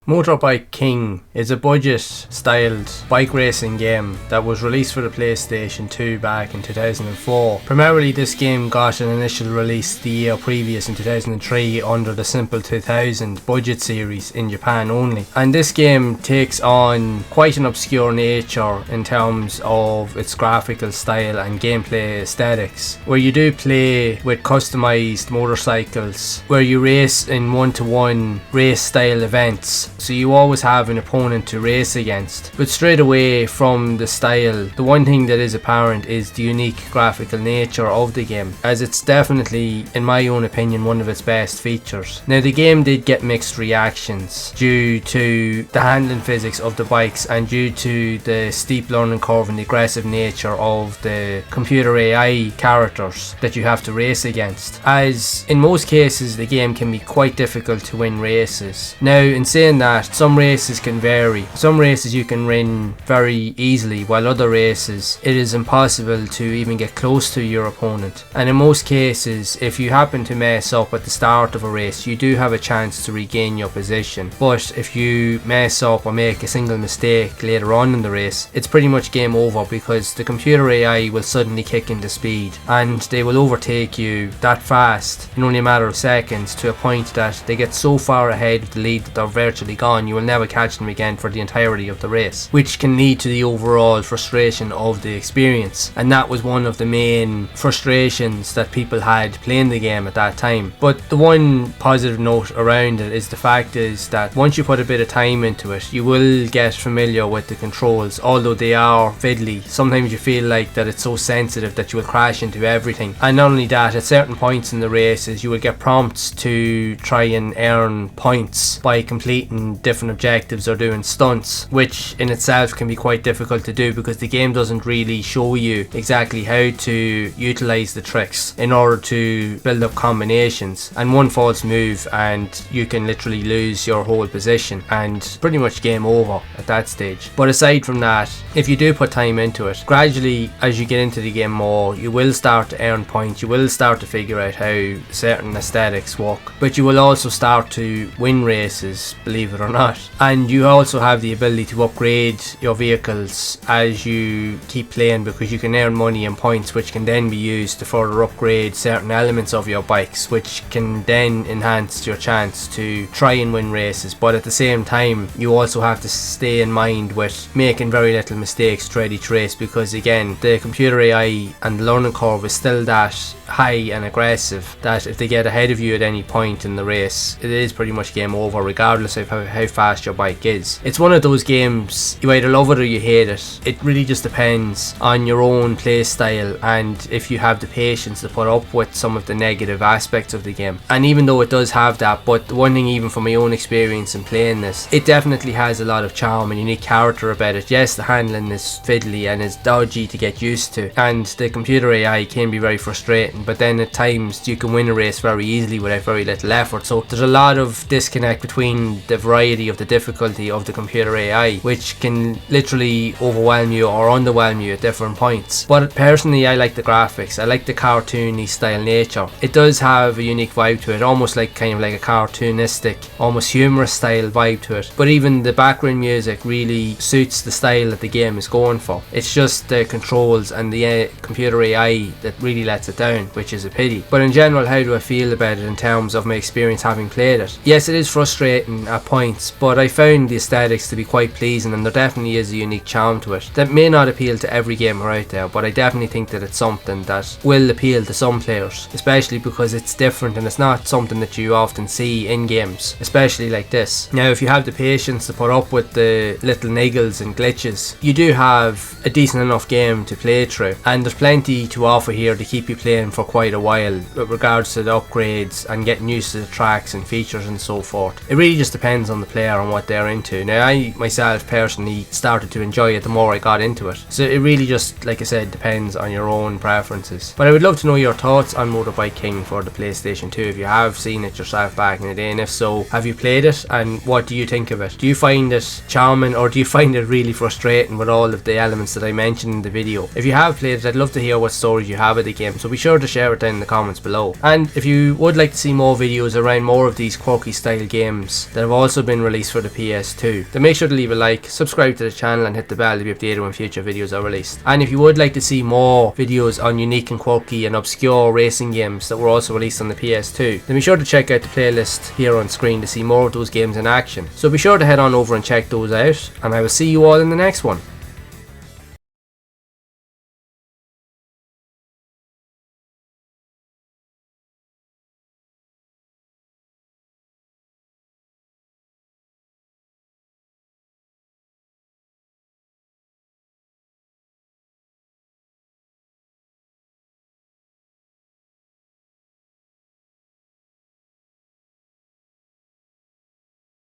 Motorbike King is a budget-styled bike racing game that was released for the PlayStation 2 back in 2004. Primarily, this game got an initial release the year previous in 2003 under the Simple 2000 budget series in Japan only. And this game takes on quite an obscure nature in terms of its graphical style and gameplay aesthetics, where you do play with customized motorcycles, where you race in one-to-one race-style events. So you always have an opponent to race against. But straight away from the style, the one thing that is apparent is the unique graphical nature of the game, as it's definitely, in my own opinion, one of its best features. Now, the game did get mixed reactions due to the handling physics of the bikes and due to the steep learning curve and the aggressive nature of the computer AI characters that you have to race against, as in most cases the game can be quite difficult to win races. Now, in saying that, some races can vary. Some races you can win very easily, while other races it is impossible to even get close to your opponent. And in most cases, if you happen to mess up at the start of a race, you do have a chance to regain your position. But if you mess up or make a single mistake later on in the race, it's pretty much game over, because the computer AI will suddenly kick into speed and they will overtake you that fast in only a matter of seconds, to a point that they get so far ahead of the lead that they're virtually gone. You will never catch them again for the entirety of the race, which can lead to the overall frustration of the experience. And that was one of the main frustrations that people had playing the game at that time. But the one positive note around it is the fact is that once you put a bit of time into it, you will get familiar with the controls. Although they are fiddly, sometimes you feel like that it's so sensitive that you will crash into everything. And not only that, at certain points in the races you will get prompts to try and earn points by completing different objectives or doing stunts, which in itself can be quite difficult to do, because the game doesn't really show you exactly how to utilize the tricks in order to build up combinations. And one false move and you can literally lose your whole position and pretty much game over at that stage. But aside from that, if you do put time into it, gradually as you get into the game more, you will start to earn points, you will start to figure out how certain aesthetics work, but you will also start to win races, believe it or not. And you also have the ability to upgrade your vehicles as you keep playing, because you can earn money and points which can then be used to further upgrade certain elements of your bikes, which can then enhance your chance to try and win races. But at the same time, you also have to stay in mind with making very little mistakes throughout each race, because again, the computer AI and the learning curve is still that high and aggressive that if they get ahead of you at any point in the race, it is pretty much game over, regardless of how fast your bike is. It's one of those games, you either love it or you hate it. It really just depends on your own play style and if you have the patience to put up with some of the negative aspects of the game. And even though it does have that, but the one thing, even from my own experience in playing this, it definitely has a lot of charm and unique character about it. Yes, the handling is fiddly and is dodgy to get used to, and the computer AI can be very frustrating, but then at times you can win a race very easily without very little effort. So there's a lot of disconnect between the variety of the difficulty of the computer AI, which can literally overwhelm you or underwhelm you at different points. But personally, I like the graphics, I like the cartoony style nature. It does have a unique vibe to it, almost like kind of like a cartoonistic, almost humorous style vibe to it. But even the background music really suits the style that the game is going for. It's just the controls and the computer AI that really lets it down, which is a pity. But in general, how do I feel about it in terms of my experience having played it? Yes, it is frustrating at points, but I found the aesthetics to be quite pleasing, and there definitely is a unique charm to it that may not appeal to every gamer out there, but I definitely think that it's something that will appeal to some players, especially because it's different and it's not something that you often see in games, especially like this. Now, if you have the patience to put up with the little niggles and glitches, you do have a decent enough game to play through, and there's plenty to offer here to keep you playing for quite a while with regards to the upgrades and getting used to the tracks and features and so forth. It really just depends on the player and what they're into. Now, I myself personally started to enjoy it the more I got into it, so it really just, like I said, depends on your own preferences. But I would love to know your thoughts on Motorbike King for the PlayStation 2, if you have seen it yourself back in the day, and if so, have you played it and what do you think of it? Do you find it charming, or do you find it really frustrating with all of the elements that I mentioned in the video? If you have played it, I'd love to hear what stories you have of the game, so be sure to share it down in the comments below. And if you would like to see more videos around more of these quirky style games that have also also been released for the PS2. Then make sure to leave a like, subscribe to the channel and hit the bell to be updated when future videos are released. And if you would like to see more videos on unique and quirky and obscure racing games that were also released on the PS2, then be sure to check out the playlist here on screen to see more of those games in action. So be sure to head on over and check those out, and I will see you all in the next one.